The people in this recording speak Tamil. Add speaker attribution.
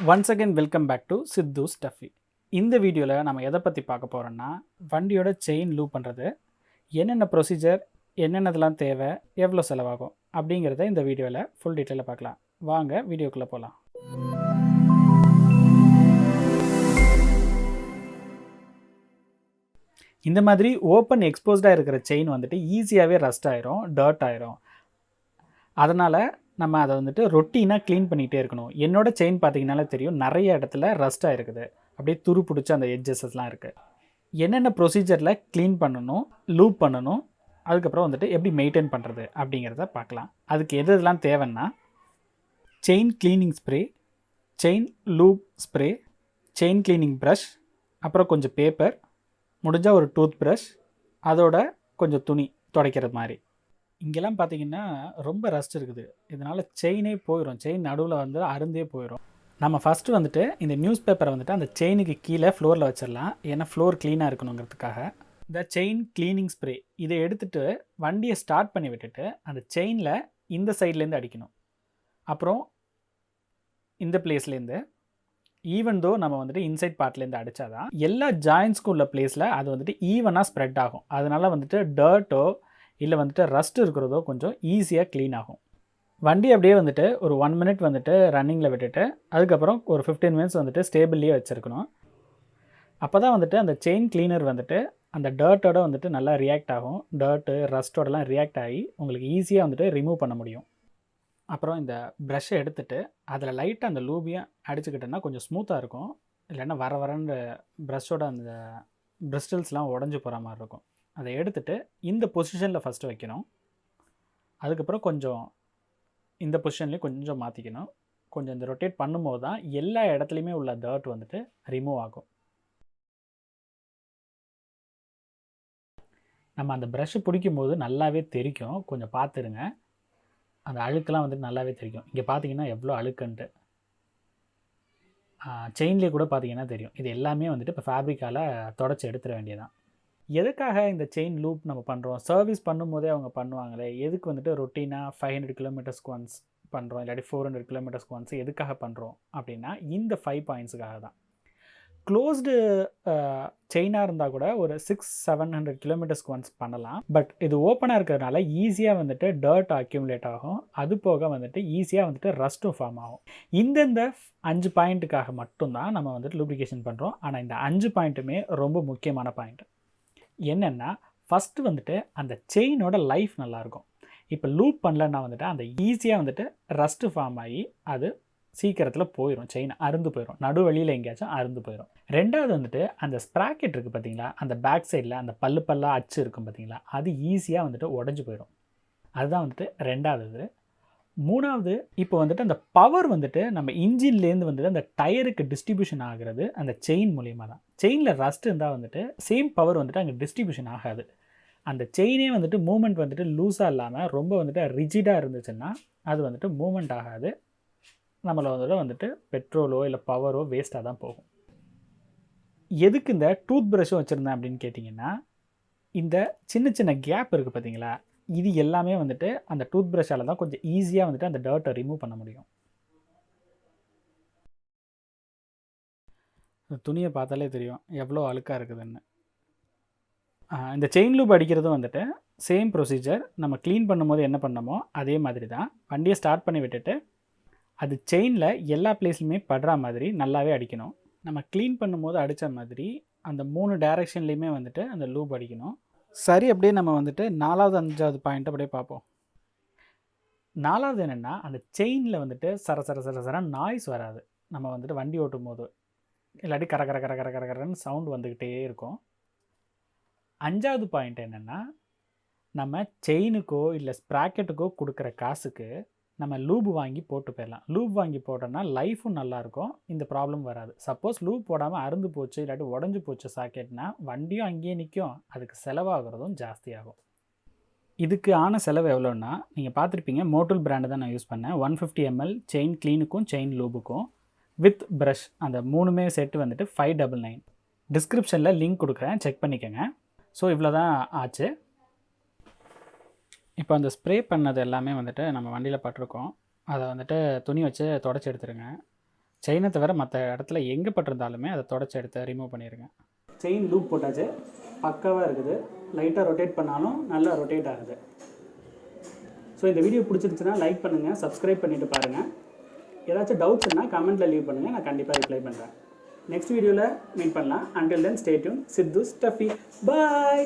Speaker 1: Once again welcome back to Sidhu stuffy. இந்த வீடியோவில் நம்ம எதை பற்றி பார்க்க போகிறோன்னா, வண்டியோட செயின் லூப் பண்ணுறது, என்னென்ன ப்ரொசீஜர், என்னென்னதெல்லாம் தேவை, எவ்வளோ செலவாகும் அப்படிங்கிறத இந்த வீடியோவில் ஃபுல் டீட்டெயிலாக பார்க்கலாம். வாங்க வீடியோக்குள்ளே போகலாம். இந்த மாதிரி ஓப்பன் எக்ஸ்போஸ்டாக இருக்கிற செயின் வந்துட்டு ஈஸியாகவே ரஸ்ட் ஆயிரும், டர்ட் ஆயிரும். அதனால் நம்ம அதை வந்துட்டு ரொட்டீனாக க்ளீன் பண்ணிகிட்டே இருக்கணும். என்னோடய செயின் பார்த்திங்கனாலே தெரியும், நிறைய இடத்துல ரஸ்ட்டாக இருக்குது, அப்படியே துரு பிடிச்ச அந்த எட்ஜஸ்லாம் இருக்குது. என்னென்ன ப்ரொசீஜரில் க்ளீன் பண்ணணும், லூப் பண்ணணும், அதுக்கப்புறம் வந்துட்டு எப்படி மெயின்டைன் பண்ணுறது அப்படிங்கிறத பார்க்கலாம். அதுக்கு எதெல்லாம் தேவைன்னா, chain cleaning spray, chain loop spray, chain cleaning brush, அப்புறம் கொஞ்சம் பேப்பர், முடிஞ்சால் ஒரு டூத் ப்ரஷ், அதோட கொஞ்சம் துணி துடைக்கிறது மாதிரி. இங்கெல்லாம் பார்த்திங்கன்னா ரொம்ப ரஸ்ட் இருக்குது, இதனால் செயினே போயிடும், செயின் நடுவில் வந்து அருந்தே போயிடும். நம்ம ஃபஸ்ட்டு வந்துட்டு இந்த நியூஸ் பேப்பரை வந்துட்டு அந்த செயினுக்கு கீழே ஃப்ளோரில் வச்சிடலாம், ஏன்னா ஃப்ளோர் க்ளீனாக இருக்கணுங்கிறதுக்காக. இந்த செயின் க்ளீனிங் ஸ்ப்ரே இதை எடுத்துகிட்டு வண்டியை ஸ்டார்ட் பண்ணி விட்டுட்டு அந்த செயினில் இந்த சைட்லேருந்து அடிக்கணும். அப்புறம் இந்த பிளேஸ்லேருந்து, ஈவன் தோ நம்ம வந்துட்டு இன்சைட் பார்ட்லேருந்து அடித்தா தான் எல்லா ஜாயின்ஸ்க்கும் உள்ள பிளேஸில் அது வந்துட்டு ஈவனாக ஸ்ப்ரெட் ஆகும். அதனால் வந்துட்டு டர்ட்டோ இல்லை வந்துட்டு ரஸ்ட் இருக்கிறதோ கொஞ்சம் ஈஸியாக க்ளீன் ஆகும். வண்டி அப்படியே வந்துட்டு ஒரு 1 மினிட் வந்துட்டு ரன்னிங்கில் விட்டுட்டு அதுக்கப்புறம் ஒரு 15 மினிட்ஸ் வந்துட்டு ஸ்டேபிள்லேயே வச்சுருக்கணும். அப்போ தான் வந்துட்டு அந்த செயின் க்ளீனர் வந்துட்டு அந்த டர்ட்டோட வந்துட்டு நல்லா ரியாக்ட் ஆகும். டர்ட்டு ரஸ்ட்டோடலாம் ரியாக்ட் ஆகி உங்களுக்கு ஈஸியாக வந்துட்டு ரிமூவ் பண்ண முடியும். அப்புறம் இந்த ப்ரஷ்ஷை எடுத்துகிட்டு அதில் லைட்டாக அந்த லூபியாக அடிச்சுக்கிட்டோன்னா கொஞ்சம் ஸ்மூத்தாக இருக்கும். இல்லைன்னா வரன்ற ப்ரஷ்ஷோட அந்த பிரிஸ்டல்ஸ்லாம் உடஞ்சி போகிற மாதிரி இருக்கும். அதை எடுத்துகிட்டு இந்த பொசிஷனில் ஃபஸ்ட்டு வைக்கணும். அதுக்கப்புறம் கொஞ்சம் இந்த பொசிஷன்லேயும் கொஞ்சம் மாற்றிக்கணும். கொஞ்சம் இந்த ரொட்டேட் பண்ணும்போது தான் எல்லா இடத்துலையுமே உள்ள டர்ட் வந்துட்டு ரிமூவ் ஆகும். நம்ம அந்த ப்ரஷ்ஷு பிடிக்கும்போது நல்லாவே தெரிக்கும், கொஞ்சம் பார்த்துருங்க. அந்த அழுக்கெல்லாம் வந்துட்டு நல்லாவே தெரிக்கும். இங்கே பார்த்தீங்கன்னா எவ்வளோ அழுக்குன்ட்டு செயின்லேயே கூட பார்த்தீங்கன்னா தெரியும். இது எல்லாமே வந்துட்டு இப்போ ஃபேப்ரிக்கால் தொடச்சி எடுத்துட வேண்டியதான். எதுக்காக இந்த செயின் லூப் நம்ம பண்ணுறோம்? சர்வீஸ் பண்ணும்போதே அவங்க பண்ணுவாங்களே, எதுக்கு வந்துட்டு ரொட்டீனாக 500 கிலோமீட்டர்ஸ்க்கு ஒன்ஸ் பண்ணுறோம், இல்லாட்டி 400 கிலோமீட்டர்ஸ்க்கு ஒன்ஸ் எதுக்காக பண்ணுறோம் அப்படின்னா, இந்த 5 பாயிண்ட்ஸுக்காக தான். க்ளோஸ்டு செயினாக இருந்தால் கூட ஒரு 600-700 கிலோமீட்டர்ஸ்க்கு ஒன்ஸ் பண்ணலாம். பட் இது ஓப்பனாக இருக்கிறதுனால ஈஸியாக வந்துட்டு டர்ட் அக்யூமுலேட் ஆகும். அது போக வந்துட்டு ஈஸியாக வந்துட்டு ரஸ்ட்டும் ஃபார்ம் ஆகும். இந்தந்த 5 பாயிண்ட்டுக்காக மட்டும்தான் நம்ம வந்துட்டு லூப்ரிகேஷன் பண்ணுறோம். ஆனால் இந்த 5 பாயிண்ட்டுமே ரொம்ப முக்கியமான பாயிண்ட். என்னென்னா, ஃபஸ்ட்டு வந்துட்டு அந்த செயினோட லைஃப் நல்லாயிருக்கும். இப்போ லூப் பண்ணலன்னா வந்துட்டு அந்த ஈஸியாக வந்துட்டு ரஸ்ட்டு ஃபார்ம் ஆகி அது சீக்கிரத்தில் போயிடும், செயின் அருந்து போயிடும், நடுவழியில் எங்கேயாச்சும் அருந்து போயிடும். ரெண்டாவது வந்துட்டு அந்த ஸ்ப்ராக்கெட் இருக்குது பார்த்தீங்களா, அந்த பேக் சைடில் அந்த பல்லாக அச்சு இருக்கும் பார்த்தீங்களா, அது ஈஸியாக வந்துட்டு உடஞ்சி போயிடும். அதுதான் வந்துட்டு ரெண்டாவது. மூணாவது, இப்போ வந்துட்டு அந்த பவர் வந்துட்டு நம்ம இன்ஜின்லேருந்து வந்துட்டு அந்த டயருக்கு டிஸ்ட்ரிபியூஷன் ஆகிறது அந்த செயின் மூலியமாக தான். செயினில் ரஸ்ட் இருந்தால் வந்துட்டு சேம் பவர் வந்துட்டு அங்கே டிஸ்ட்ரிபியூஷன் ஆகாது. அந்த செயினே வந்துட்டு மூமெண்ட் வந்துட்டு லூஸாக இல்லாமல் ரொம்ப வந்துட்டு ரிஜிடாக இருந்துச்சுன்னா அது வந்துட்டு மூமெண்ட் ஆகாது. நம்மளோட வந்துட்டு பெட்ரோலோ இல்லை பவரோ வேஸ்ட்டாக தான் போகும். எதுக்கு இந்த டூத் ப்ரஷ்ஷும் வச்சுருந்தேன் அப்படின்னு கேட்டிங்கன்னா, இந்த சின்ன சின்ன கேப் இருக்குது பார்த்தீங்களா, இது எல்லாமே வந்துட்டு அந்த டூத் ப்ரஷ்ஷால் தான் கொஞ்சம் ஈஸியாக வந்துட்டு அந்த டர்ட்டை ரிமூவ் பண்ண முடியும். துணியை பார்த்தாலே தெரியும் எவ்வளோ அழுக்காக இருக்குதுன்னு. இந்த செயின் லூப் அடிக்கிறதும் வந்துட்டு சேம் ப்ரொசீஜர். நம்ம க்ளீன் பண்ணும்போது என்ன பண்ணமோ அதே மாதிரி தான். வண்டியை ஸ்டார்ட் பண்ணி விட்டுட்டு அது செயினில் எல்லா பிளேஸ்லையுமே படுற மாதிரி நல்லாவே அடிக்கணும். நம்ம க்ளீன் பண்ணும்போது அடித்த மாதிரி அந்த 3 டைரெக்ஷன்லேயுமே வந்துட்டு அந்த லூப் அடிக்கணும். சரி, அப்படியே நம்ம வந்துட்டு 4வது 5வது பாயிண்ட் அப்படியே பார்ப்போம். 4வது என்னென்னா, அந்த செயினில் வந்துட்டு சர சர சர சர நாய்ஸ் வராது. நம்ம வந்துட்டு வண்டி ஓட்டும் போது இல்லாட்டி கர கர கர கர கர கரன்னு சவுண்டு வந்துக்கிட்டே இருக்கும். 5வது பாயிண்ட் என்னென்னா, நம்ம செயினுக்கோ இல்லை ஸ்ப்ராக்கெட்டுக்கோ கொடுக்குற காசுக்கு நம்ம லூப் வாங்கி போட்டு போயிடலாம். லூப் வாங்கி போட்டோன்னா லைஃபும் நல்லாயிருக்கும், இந்த ப்ராப்ளம் வராது. சப்போஸ் லூப் போடாமல் அருந்து போச்சு இல்லாட்டி உடஞ்சி போச்சு சாக்கெட்னா வண்டியும் அங்கேயே நிற்கும், அதுக்கு செலவாகிறதும் ஜாஸ்தியாகும். இதுக்கு ஆன செலவு எவ்வளோன்னா, நீங்கள் பார்த்துருப்பீங்க, மோட்டுல் பிராண்டு தான் நான் யூஸ் பண்ணேன். 150 ml செயின் க்ளீனுக்கும் செயின் லூபுக்கும் வித் ப்ரஷ் அந்த 3மே செட்டு வந்துட்டு 599. டிஸ்கிரிப்ஷனில் லிங்க் கொடுக்குறேன், செக் பண்ணிக்கோங்க. ஸோ இவ்வளோ தான் ஆச்சு. இப்போ அந்த ஸ்ப்ரே பண்ணது எல்லாமே வந்துட்டு நம்ம வண்டியில் பட்டிருக்கோம். அதை வந்துட்டு துணி வச்சு தொடச்சி எடுத்துருங்க. செயினை தவிர மற்ற இடத்துல எங்கே பட்டிருந்தாலுமே அதை தொடச்சி எடுத்து ரிமூவ் பண்ணிடுங்க. செயின் லூப் போட்டாச்சு, பக்காவாக இருக்குது. லைட்டாக ரொட்டேட் பண்ணாலும் நல்லா ரொட்டேட் ஆகுது. ஸோ இந்த வீடியோ பிடிச்சிருந்துச்சுன்னா லைக் பண்ணுங்கள், சப்ஸ்கிரைப் பண்ணிவிட்டு பாருங்கள். ஏதாச்சும் டவுட்ஸ்னா கமெண்ட்டில் லீவ் பண்ணுங்கள், நான் கண்டிப்பாக ரிப்ளை பண்ணுறேன். நெக்ஸ்ட் வீடியோவில் மீட் பண்ணலாம். Until then stay tuned. Sidhu stuffy. பாய்.